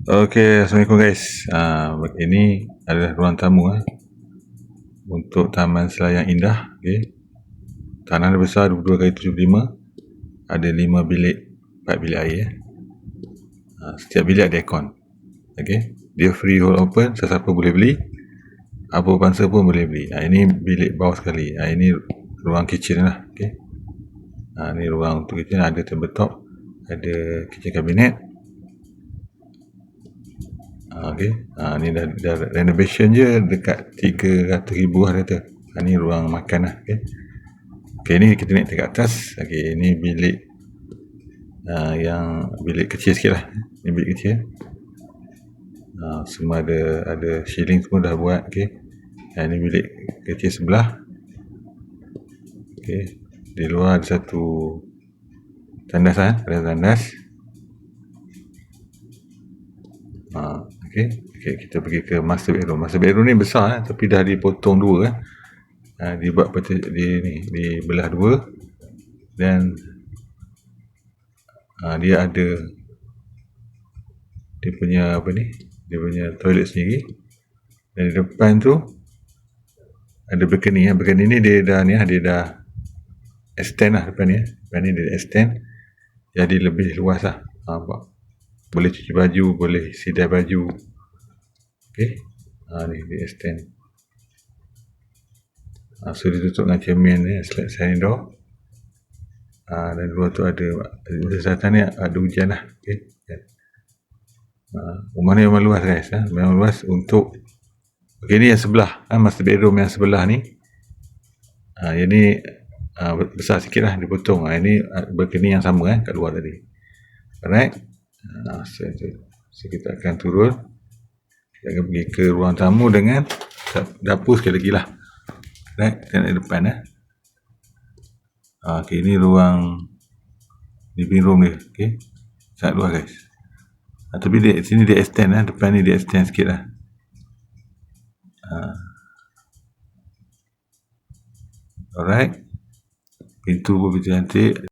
Okey, Assalamualaikum guys. Ini adalah ruang tamu untuk Taman Selayang Indah. Tanah dia besar 22x75. Ada 5 bilik, 4 bilik air. Setiap bilik ada aircon. Dia free hold open, sesiapa boleh beli. Apa bangsa pun boleh beli. Ini bilik bawah sekali. Ini ruang kitchen lah. Ini ruang untuk kitchen, ada tabletop, ada kitchen cabinet. Ni dah renovation je dekat 300,000 lah kata. Ni ruang makan lah. Ni kita naik tingkat atas. Ni bilik yang bilik kecil sikit lah. Ni bilik kecil. Semua ada ceiling semua dah buat. Ni bilik kecil sebelah. Di luar ada satu tandas lah. Tandas. Kita pergi ke master bedroom. Master bedroom ni besar tapi dah dipotong dua. Dibuat dibelah dua. Dan dia ada dia punya toilet sendiri. Dan di depan tu ada balcony. Balcony ni dia dah extend lah depan ni. Depan ni dia extend jadi lebih luas lah. Boleh cuci baju, boleh sidai baju. Ni dia extend. So dia tutup dengan cermin ni, sliding door. Dan luar tu ada selatan ni ada hujan lah. Rumah ni memang luas guys. Memang luas untuk ni yang sebelah. Master bedroom yang sebelah ni. Yang ni besar sikit lah, dipotong. Ini balcony yang sama kat luar tadi. Alright. So kita akan turun. Kita akan pergi ke ruang tamu dengan dapur sekali lagi lah. Right, kita naik depan. Ini ruang living room dia. Sangat luas guys. Tapi sini dia extend. Depan ni dia extend sikit lah. Alright. Pintu pun begitu cantik.